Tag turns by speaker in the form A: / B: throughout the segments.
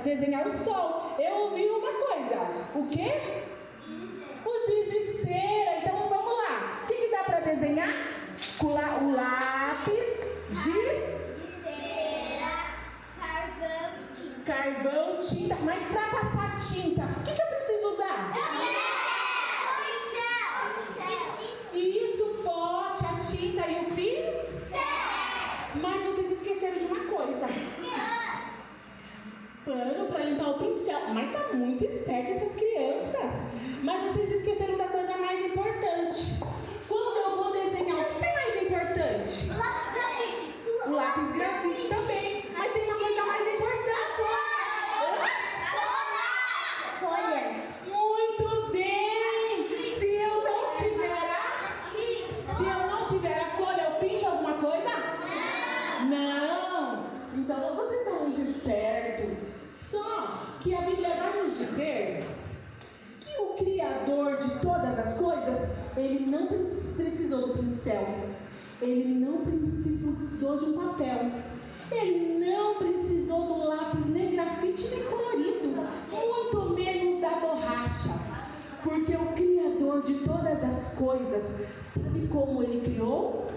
A: desenhar o sol. Eu ouvi uma coisa. O quê? O giz de cera. Então vamos lá. O que dá para desenhar? O lápis, giz
B: De cera, carvão e tinta.
A: carvão, tinta, mas para passar tinta, o que eu preciso usar? Isso, o pote, a tinta e o pincel. Mas vocês esqueceram de uma coisa: pano para limpar o pincel. Mas tá muito esperto essas crianças. Mas vocês esqueceram da coisa mais importante. Quando eu vou desenhar, o que é mais importante? O lápis grafite também. Mas tem uma coisa mais importante.
B: Folha.
A: Muito bem! Se eu não tiver a folha, eu pinto alguma coisa? Não! Então vocês estão muito espertos. Só que a Bíblia vai nos dizer que o Criador de todas as coisas, ele não precisou do pincel, ele não precisou de um papel, ele não precisou do lápis, nem grafite, nem colorido, muito menos da borracha, porque o Criador de todas as coisas, sabe como ele criou?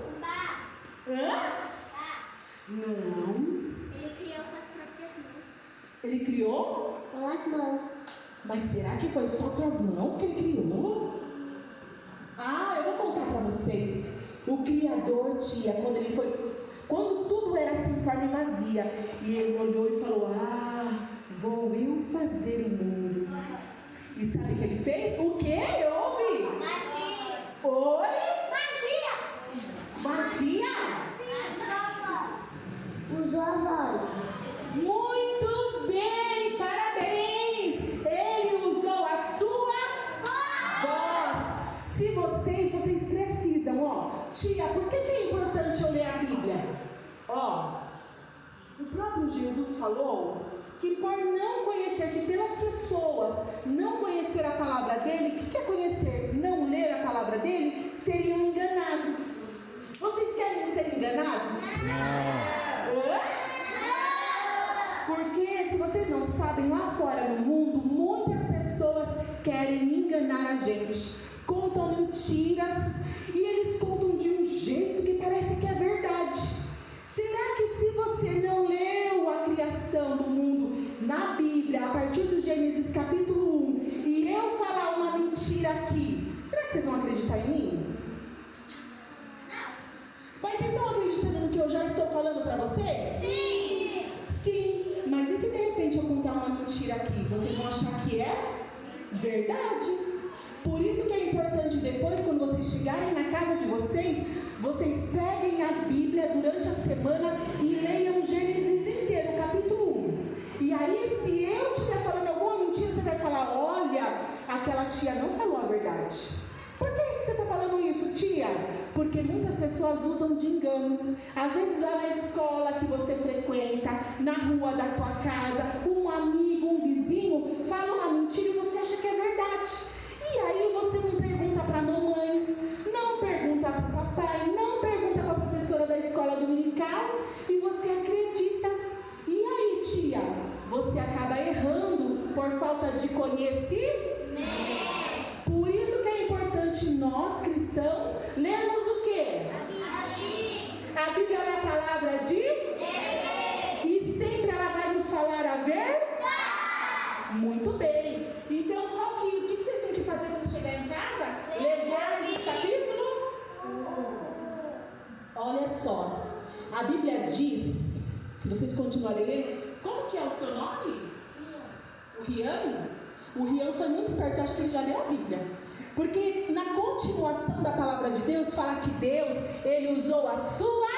A: Hã? Não.
B: Ele criou com as próprias mãos.
A: Ele criou?
B: Com as mãos.
A: Mas será que foi só com as mãos que ele criou? Ah, eu vou contar para vocês. O Criador, tia, quando tudo era sem forma e vazia, e ele olhou e falou: vou eu fazer o mundo. E sabe o que ele fez? O que? Eu ouvi.
B: Magia.
A: Oi?
B: Magia.
A: Magia?
B: Usou a voz.
A: Muito bem, parabéns! Ele usou a sua voz. Se vocês precisam, tia, por que é importante eu ler a Bíblia? O próprio Jesus falou que por não conhecer, que pelas pessoas não conhecer a palavra dele, o que é conhecer? Não ler a palavra dele, seriam enganados. Vocês querem ser enganados? Não. Porque, se vocês não sabem, lá fora no mundo, muitas pessoas querem enganar a gente. Contam mentiras e eles contam de um jeito que parece que é verdade. Será que se você não leu a criação do mundo na Bíblia, a partir do Gênesis capítulo 1, e eu falar uma mentira aqui, será que vocês vão acreditar em mim? Mas vocês estão acreditando no que eu já estou falando para vocês? Sim, mas e se de repente eu contar uma mentira aqui? Vocês vão achar que é verdade. Por isso que é importante depois, quando vocês chegarem na casa de vocês peguem a Bíblia durante a semana e leiam Gênesis inteiro, capítulo 1. E aí, se eu estiver falando alguma mentira, você vai falar: olha, aquela tia não falou a verdade. Por que você está falando isso, tia? Porque muitas pessoas usam de engano. Às vezes lá na escola que você frequenta, na rua da tua casa, um amigo, um vizinho fala uma mentira e você acha que é verdade. E aí você não pergunta para a mamãe, não pergunta para o papai, não pergunta para a professora da escola dominical e você acredita. E aí, tia? Você acaba errando por falta de conhecimento. Por isso que é importante nós, cristãos, lermos o quê? A Bíblia é a palavra de Deus. E sempre ela vai nos falar a verdade. Muito bem. Então, o que vocês têm que fazer quando chegar em casa? Ler Gênesis capítulo. Olha só. A Bíblia diz, se vocês continuarem lendo, como que é o seu nome? O Rian? O Rian foi muito esperto, eu acho que ele já leu a Bíblia. Porque na continuação da palavra de Deus, fala que Deus, ele usou a sua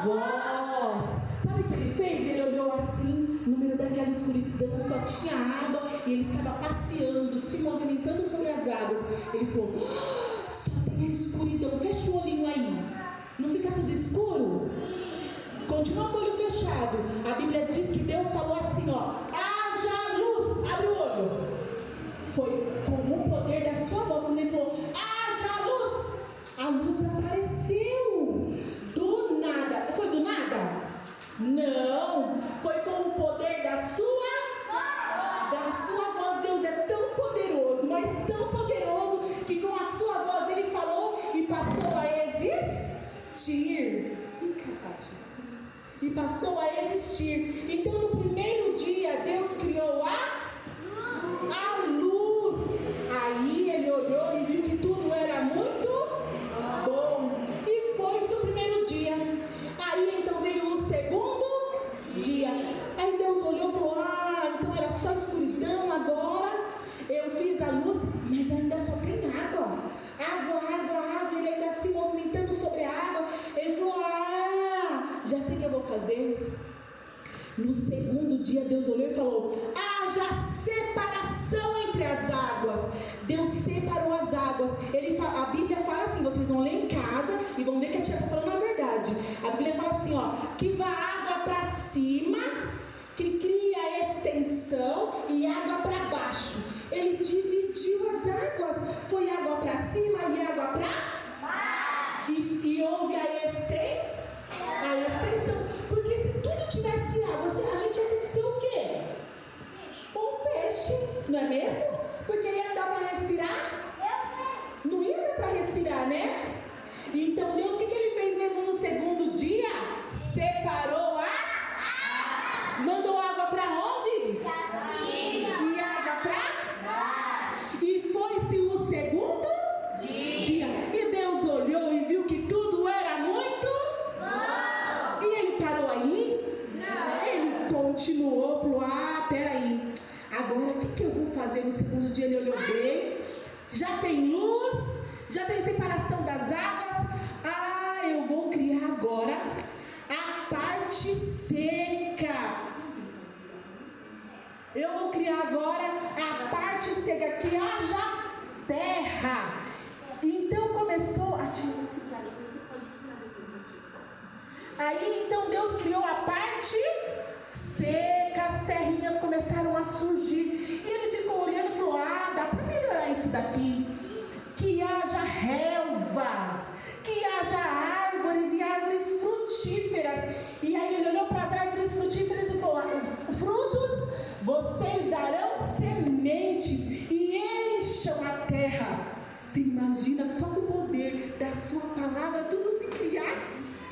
A: voz. Sabe o que ele fez? Ele olhou assim, no meio daquela escuridão, só tinha água, e ele estava passeando, se movimentando sobre as águas. Ele falou: só tem a escuridão, fecha o olhinho aí. Não fica tudo escuro? Continua com o olho fechado. A Bíblia diz que Deus falou assim, haja luz, abre o olho. Foi com o poder da sua voz, quando ele falou: haja luz, a luz apareceu. Do nada. Foi do nada? Não, foi com o poder da sua e passou a existir. Então, no primeiro dia, Deus criou a luz. Aí ele olhou e viu que tudo era muito bom. E foi-se o primeiro dia. Aí então veio o segundo dia. Aí Deus olhou e falou: então era só escuridão agora. Eu fiz a luz, mas ainda só tem água. Água. Ele ainda se movimentando sobre a água. Ele falou: já sei o que eu vou fazer. No segundo dia, Deus olhou e falou: haja separação entre as águas. Deus separou as águas. A Bíblia fala assim, vocês vão ler em casa e vão ver que a tia está falando a verdade. A Bíblia fala assim, que vá água para cima, que cria extensão, e água para baixo. Ele dividiu as águas. Foi água para cima e água para baixo. E houve a extensão. Porque se tudo tivesse água, a gente ia ter que ser o quê? Um peixe, não é mesmo? Porque ia dar para respirar? Não ia dar para respirar, né? Então Deus, o que ele fez mesmo no segundo dia? Separou as... Mandou água para onde? Para cima. E água para baixo. E foi-se o segundo dia. E Deus olhou e viu que tudo era muito bom. E ele parou aí? Não. Ele continuou, falou: peraí. Agora o que eu vou fazer? No segundo dia ele olhou bem. Já tem luz, já tem separação das águas. Eu vou criar agora a parte seca. Eu vou criar agora a parte seca, que haja terra. Então começou a tirar esse galho. Você pode segurar depois, aí então Deus criou a parte seca, as terrinhas começaram a surgir. E ele ficou olhando e falou: dá para melhorar isso daqui. Que haja relva, que haja árvores e árvores frutíferas. E aí ele olhou para as árvores frutíferas e falou: frutos, vocês darão sementes e encham a terra. Você imagina, só com o poder da sua palavra, tudo se criar?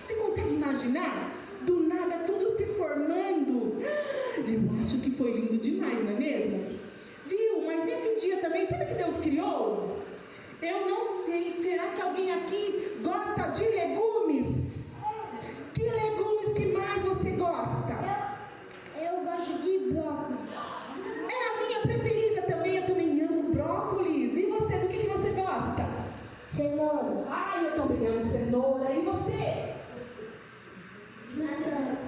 A: Você consegue imaginar? Do nada tudo se formando. Eu acho que foi lindo demais, não é mesmo? Viu? Mas nesse dia também, sabe o que Deus criou? Eu não sei, será que alguém aqui gosta de legumes? Que legumes que mais você gosta?
B: Eu gosto de brócolis.
A: É a minha preferida também, eu também amo brócolis. E você, do que você gosta?
B: Cenoura.
A: Eu também amo cenoura. E você?
B: Maçã.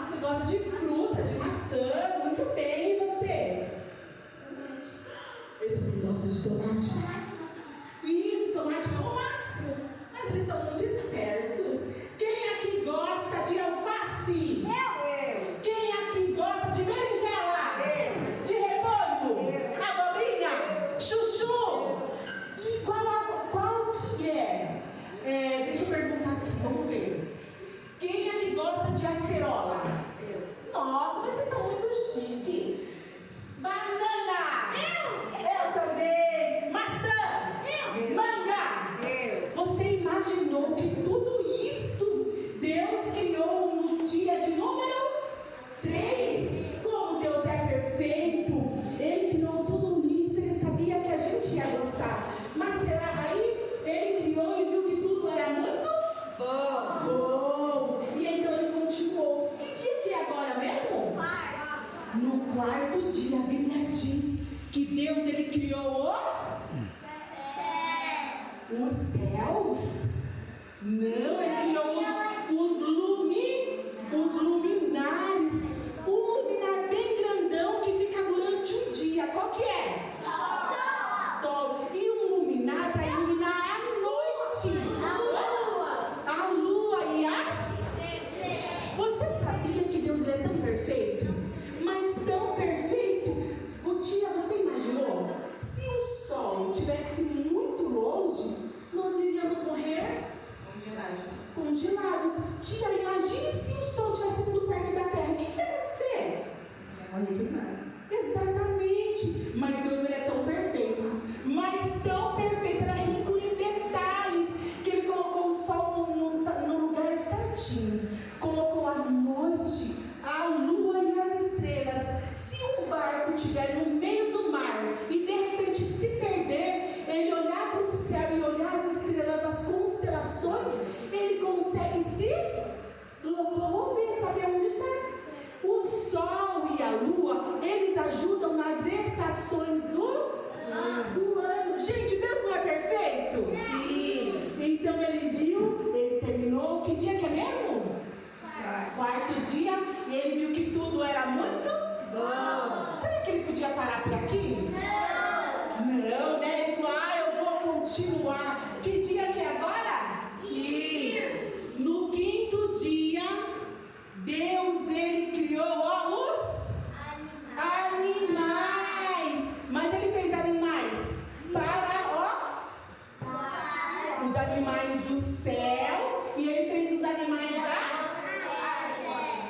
A: Você gosta de fruta, de maçã, muito bem. E você? Eu também gosto de tomate. Isso, tomate é uma fruta. Mas eles estão muito espertos. Quem aqui gosta de alface? Eu. Quem aqui gosta de berinjela? Eu. De repolho? Abobrinha? Chuchu? E qual que é? Deixa eu perguntar aqui, vamos ver. Quem aqui gosta de acerola? Eu. Nossa, mas você está muito chique. Banana! Eu também! Maçã! Manga! Você imaginou que tudo isso Deus criou no dia de número 3? Como Deus é perfeito! Ele criou tudo isso, ele sabia que a gente ia gostar. Mas será aí? Ele criou e viu que tudo era muito bom. E então ele continuou. Que dia que é agora mesmo? No quarto dia, a Bíblia diz que Deus ele criou os céus. Não, ele criou os luminares. Um luminar bem grandão que fica durante um dia. Qual que é? Sol. E um luminar para iluminar a noite. A lua e as... Você sabia que Deus é tão perfeito? Mas tão perfeito. Tia, você imaginou? Se o sol estivesse muito longe, nós iríamos morrer congelados. Tia, imagine se o sol estivesse muito perto da terra. O que ia acontecer?
B: Já morri queimado.
A: Exatamente. Mas Deus ele é tão perfeito. Mas tão perfeito, era rico em detalhes, que ele colocou o sol no lugar certinho. Colocou a noite os animais do céu e ele fez os animais da...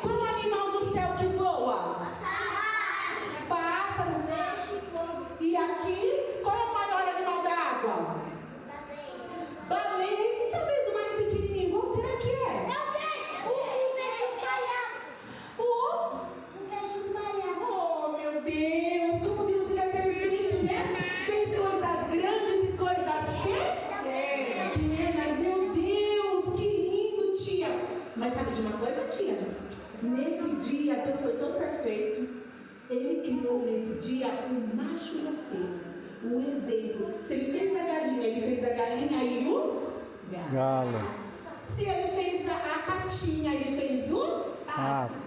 A: Qual é o animal do céu que voa? Pássaro. E aqui, qual é o maior animal da água? Baleia. Talvez o mais pequenininho. Qual será que é? Oh, meu Deus, como Deus ele é perfeito, né? Fez coisas grandes e coisas pequenas. Meu Deus, que lindo, tia. Mas sabe de uma coisa, tia? Nesse dia, Deus foi tão perfeito. Ele criou nesse dia o macho e a fêmea. Um exemplo. Se ele fez a galinha, ele fez a galinha e o
C: Galo.
A: Se ele fez a patinha, ele fez o
C: Pato.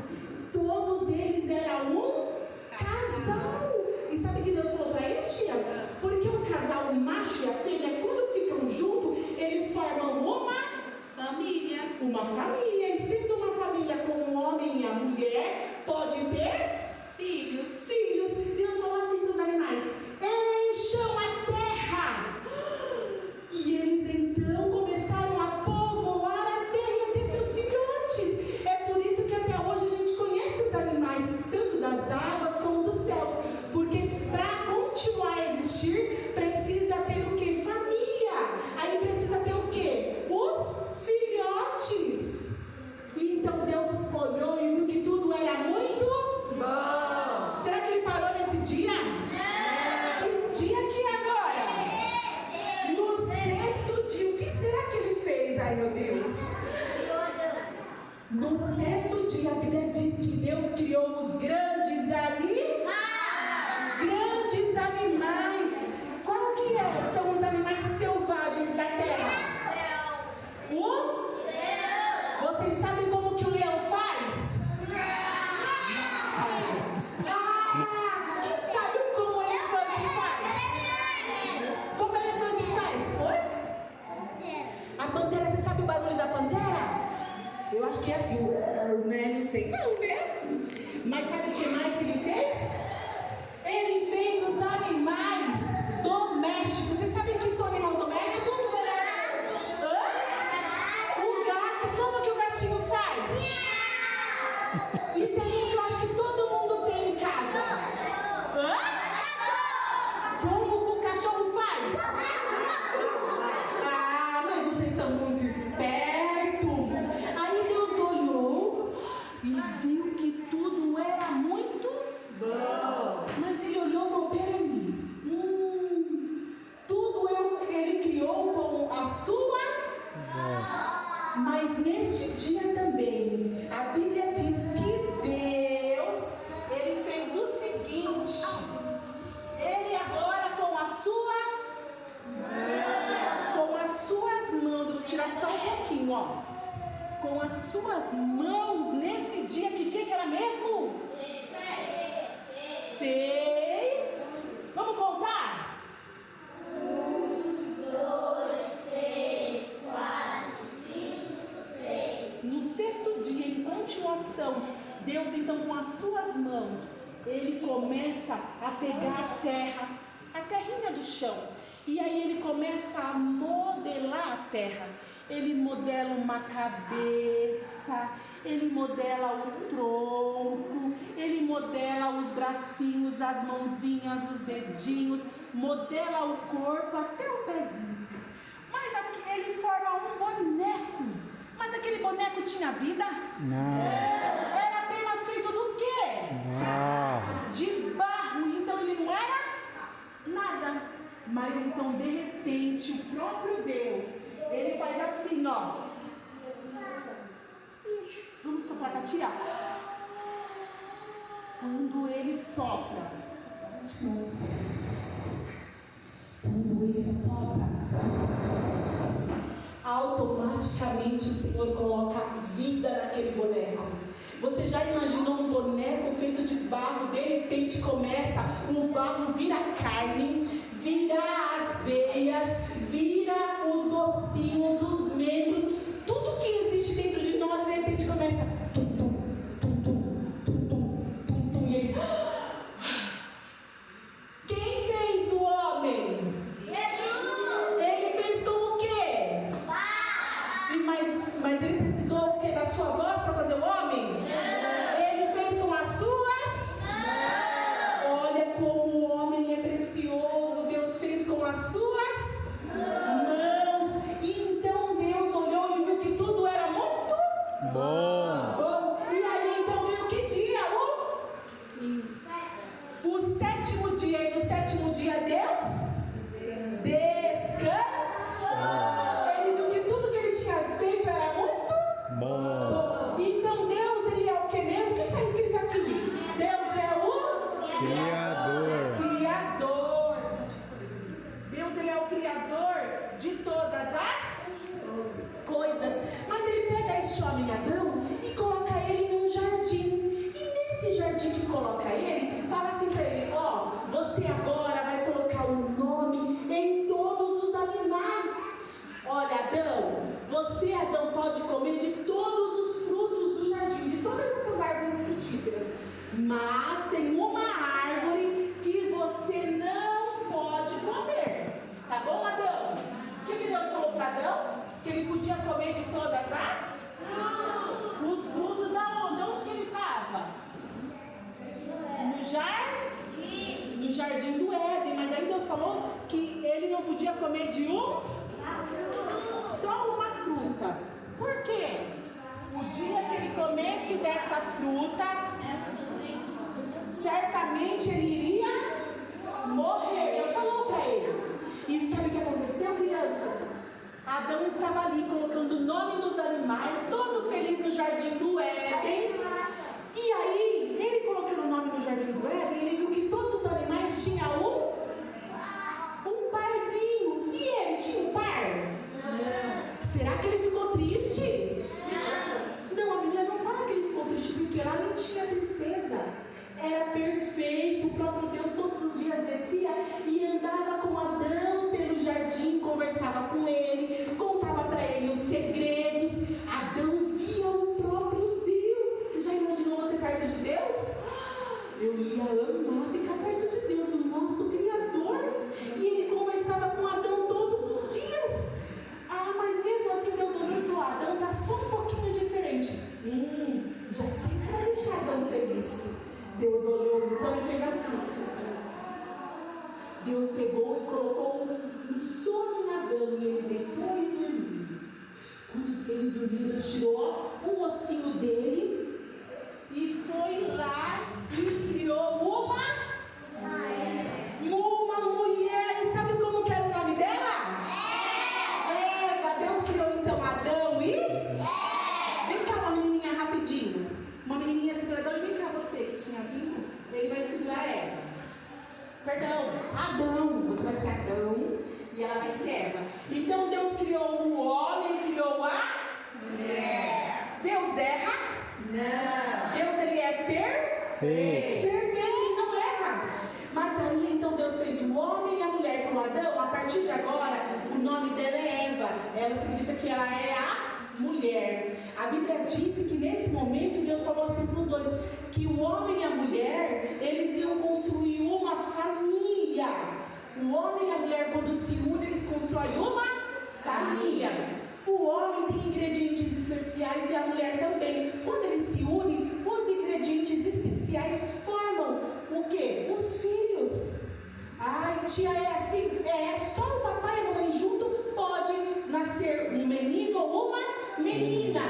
A: Todos eles eram um casal. E sabe o que Deus falou para eles, tia? Porque um casal, o macho e a fêmea, quando ficam juntos, eles formam uma família. Uma família. E sendo uma família com o homem e a mulher, pode ter filhos. Deus falou assim para os animais: encham a terra. E eles então começaram a povoar a terra e a ter seus filhotes. É por isso que até hoje a gente conhece os animais, tanto das águas como dos céus. Porque para continuar a existir, precisa ter o que? Família. Aí precisa ter o que? Os filhotes. E então Deus olhou e viu que tudo era muito bom. Será que ele parou nesse dia? Que dia que é agora? No sexto dia. O que será que ele fez? Ai, meu Deus. No sexto dia, a Bíblia diz que Deus criou os grandes grandes animais. Qual que é? São os animais selvagens da terra. O leão. Vocês sabem como que o leão faz? Quem sabe como o elefante faz? Como o elefante faz? Oi? A pantera, você sabe o barulho da pantera? Eu acho que é assim, né? Não sei não, né? Mas sabe o que mais que ele fez? Ele fez os animais domésticos. Vocês sabem o que são animal doméstico? O gato. Como que o gatinho faz? E tem um que eu acho que todo mundo tem em casa. Como que o cachorro faz? Mas vocês estão muito espertos. Aí Deus olhou e viu que tudo era muito bom. Mas ele olhou e falou: peraí, tudo ele criou com a sua. Mas neste dia também, a Bíblia diz que Deus, ele fez o seguinte: ele agora com as suas mãos, eu vou tirar só um pouquinho, ó. Com as suas mãos, nesse dia, que dia que era mesmo? 6. Vamos contar? 1, 2, 3, 4, 5, 6. No sexto dia, em continuação, Deus então com as suas mãos, ele começa a pegar a terra, a terrinha do chão. E aí ele começa a modelar a terra. Ele modela uma cabeça, ele modela o tronco, ele modela os bracinhos, as mãozinhas, os dedinhos, modela o corpo até o pezinho. Mas aqui ele forma um boneco. Mas aquele boneco tinha vida?
C: Não.
A: Era apenas feito do quê? De barro. Então ele não era nada. Mas então de repente o próprio Deus, ele faz assim, ó. Vamos soprar pra tia? Quando ele sopra, automaticamente o Senhor coloca vida naquele boneco. Você já imaginou um boneco feito de barro, de repente começa, o barro vira carne, vira as veias, vira os ossinhos, os membros, tudo que existe dentro de nós, de repente começa tum, tum, tum, tum, tum, tum, tum, tum, e ele... Quem fez o homem? Jesus! Ele fez com o quê? homem Adão e coloca ele num jardim. E nesse jardim que coloca ele, fala assim para ele: ó, você agora vai colocar o nome em todos os animais. Olha, Adão, você, Adão, pode comer de todos os frutos do jardim, de todas essas árvores frutíferas. Mas tem uma árvore que você não pode comer. Tá bom, Adão? O que Deus falou para Adão? Que ele podia comer de todas as? Os frutos da onde? Onde que ele estava? No jardim do Éden. Mas aí Deus falou que ele não podia comer de só uma fruta. Por quê? O dia que ele comesse dessa fruta, certamente ele iria morrer. Deus falou para ele. E sabe o que aconteceu, crianças? Adão estava ali colocando o nome nos animais, todo feliz no jardim do Éden. E aí, ele colocando o nome no jardim do Éden, ele viu que todos os animais tinham um parzinho. E ele tinha um par? Será que ele ficou triste? Não, a Bíblia não fala que ele ficou triste, porque lá não tinha tristeza. Era perfeito, o próprio Deus todos os dias descia e andava com Adão pelo jardim, conversava com ele, contava para ele os segredos. Adão via o próprio Deus. Você já imaginou você perto de Deus? Eu ia amar ficar perto de Deus, o nosso Criador. E ele conversava com Adão todos os dias. Mas mesmo assim Deus olhou e falou: Adão está só um pouquinho diferente. Já sei que vai deixar Adão feliz. Deus olhou, então ele fez assim. Deus pegou e colocou um sono em Adão e ele deitou e dormiu. Quando ele dormiu, Deus tirou o ossinho dele e foi lá e criou uma mulher. E sabe como que era o nome dela? Eva. Deus criou então Adão e vem cá, uma menininha rapidinho. Uma menininha seguradora. Vem cá, você que tinha vindo. Ele vai segurar Eva. Perdão, Adão. Você vai ser Adão e ela vai ser Eva. Então Deus criou o homem e criou a mulher. Deus erra? Não. Deus, ele é perfeito. Perfeito, ele não erra. Mas aí então Deus fez o homem e a mulher e falou: Adão, a partir de agora o nome dela é Eva. Ela significa que ela é a mulher. A Bíblia disse que nesse momento Deus falou assim para os dois, que o homem e a mulher, eles iam construir uma família. O homem e a mulher, quando se unem, eles constroem uma família. O homem tem ingredientes especiais e a mulher também. Quando eles se unem, os ingredientes especiais formam o quê? Os filhos. Ai, tia, é assim, só o papai e a mamãe junto pode nascer um menino ou uma menina.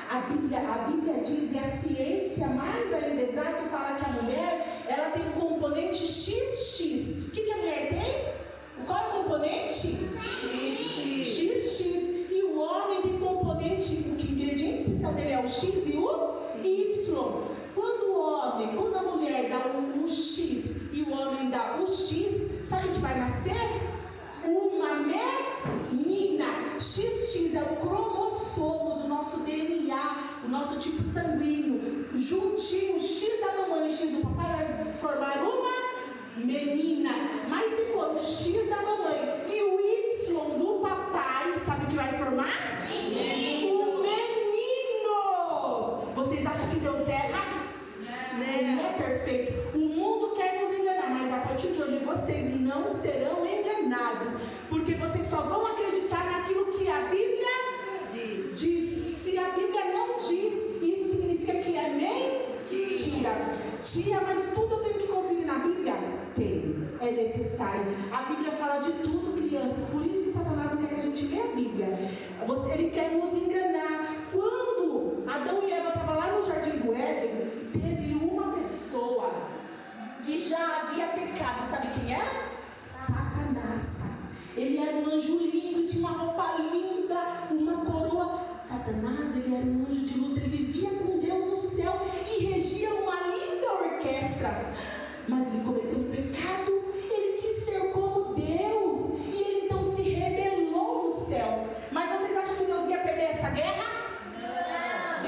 A: A Bíblia diz, e a ciência mais ainda exata fala que a mulher, ela tem um componente XX. O que a mulher tem? Qual é o componente? XX. E o homem tem componente, que o ingrediente especial dele é o X e o Y. Quando a mulher dá o X e o homem dá o X, sabe o que vai nascer? Uma menina. XX é o cromossomos, o nosso DNA, o nosso tipo sanguíneo. Juntinho, o X da mamãe e o X do papai vai formar uma menina. Mas se for o X da mamãe e o Y do papai, sabe o que vai formar? Um menino. Vocês acham que Deus erra? Ele é perfeito. O mundo quer nos enganar, mas a partir de hoje vocês não serão enganados, porque vocês só vão acreditar naquilo que a Bíblia diz. Se a Bíblia não diz, isso significa que é mentira. Tia, mas tudo eu tenho que conferir na Bíblia? Tem, é necessário. A Bíblia fala de tudo, crianças. Por isso que Satanás não quer que a gente lê a Bíblia. Ele quer nos enganar. Quando Adão e Eva estavam lá no jardim do Éden, teve uma pessoa que já havia pecado. Sabe quem era? Satanás. Ele era um anjo lindo, tinha uma roupa linda, uma coroa. Satanás, ele era um anjo de luz, ele vivia com Deus no céu e regia uma linda orquestra. Mas ele cometeu um pecado, ele quis ser como Deus, e ele então se rebelou no céu. Mas vocês acham que Deus ia perder essa guerra? Não.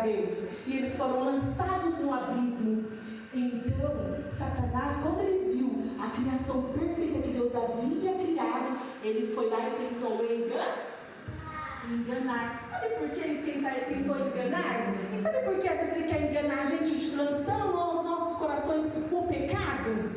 A: Deus. E eles foram lançados no abismo. Então, Satanás, quando ele viu a criação perfeita que Deus havia criado, ele foi lá e tentou enganar. Sabe por que ele tentou enganar? E sabe por que às vezes ele quer enganar a gente, lançando nos nossos corações o pecado?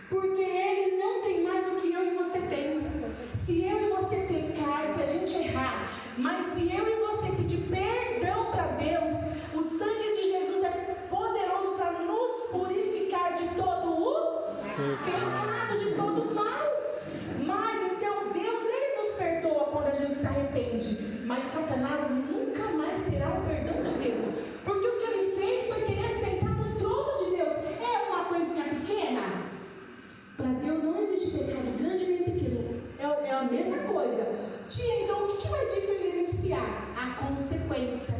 A: Porque ele não tem mais o que eu e você tem. Se eu e você pecar, se a gente errar, mas se eu e você pedir perdão para Deus, o sangue de Jesus é poderoso para nos purificar de todo o pecado, de todo o mal. Mas então Deus, ele nos perdoa quando a gente se arrepende. Mas Satanás nunca mais terá o perdão de Deus. Porque o que ele fez foi querer sentar no trono de Deus. É uma coisinha pequena? Para Deus não existe pecado grande nem pequeno. É a mesma coisa. Tia, então o que vai diferenciar? A consequência.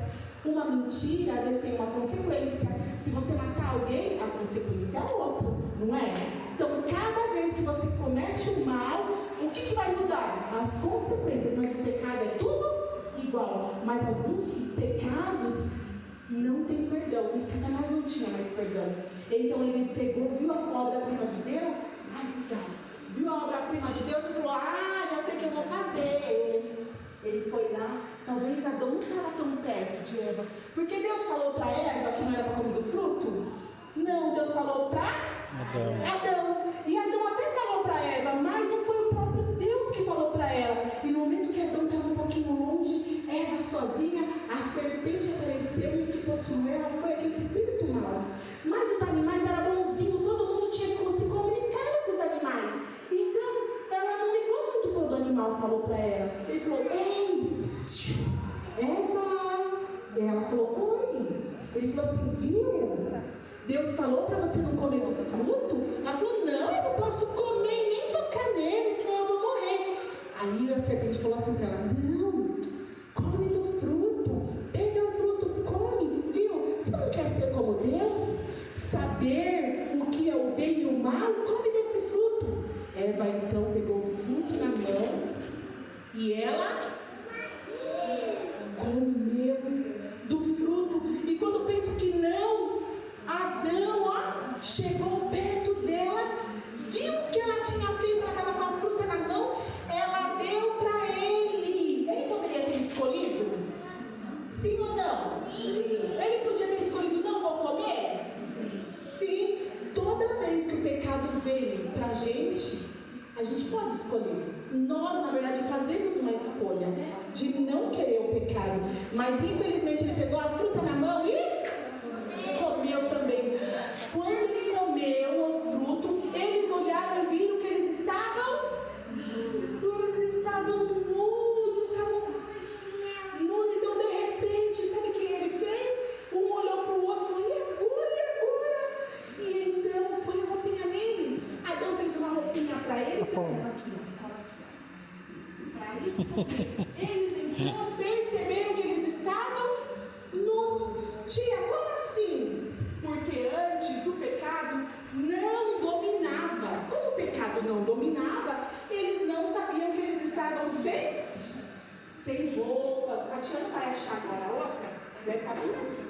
A: Uma mentira às vezes tem uma consequência. Se você matar alguém, a consequência é outra, não é? Então cada vez que você comete o mal, o que vai mudar? As consequências. Mas o pecado é tudo igual. Mas alguns pecados não tem perdão. E Satanás não tinha mais perdão. Então ele pegou, viu a obra-prima de Deus? Viu a obra-prima de Deus e falou: já sei o que eu vou fazer. Ele foi lá. Talvez Adão não estava tão perto de Eva. Porque Deus falou para Eva que não era para comer do fruto? Não, Deus falou para Adão. E Adão até falou para Eva, mas não foi o próprio Deus que falou para ela. E no momento que Adão estava um pouquinho longe, Eva sozinha, a serpente apareceu e o que possuiu ela foi aquele espírito mau. Mas os animais eram bonzinhos, todo mundo tinha que se comunicar com os animais. Então, ela não ligou muito quando o animal falou para ela. Ele falou: ei, Eva. Ela falou: oi. Ele falou assim: viu? Deus falou para você não comer do fruto? Ela falou: não, eu não posso comer e nem tocar nele, senão eu vou morrer. Aí a serpente falou assim para ela: não, come do fruto, pega o fruto, come, viu? Você não quer ser como Deus? Saber o que é o bem e o mal? Come desse fruto. Eva então pegou o fruto na mão e ela comeu do fruto. E quando pensa que não, Adão chegou perto dela, viu que ela tinha feito, ela estava com a fruta na mão, ela deu para ele. Ele poderia ter escolhido? Sim ou não? Sim. Ele podia ter escolhido: não vou comer? Sim. Toda vez que o pecado veio para a gente pode escolher. Nós, na verdade, fazemos uma escolha de não querer o pecado. Mas, infelizmente, ele pegou a fruta na mão e comeu também. Quando ele comeu o fruto, eles olharam e viram que eles estavam nus. Então, de repente, sabe o que ele fez? Um olhou para o outro e falou: e agora? E então, põe a roupinha nele. Adão fez uma roupinha para ele. Eles então perceberam que eles estavam nus. Tia, como assim? Porque antes o pecado não dominava. Como o pecado não dominava, eles não sabiam que eles estavam sem roupas. A tia não vai achar agora a outra? Vai ficar bonita.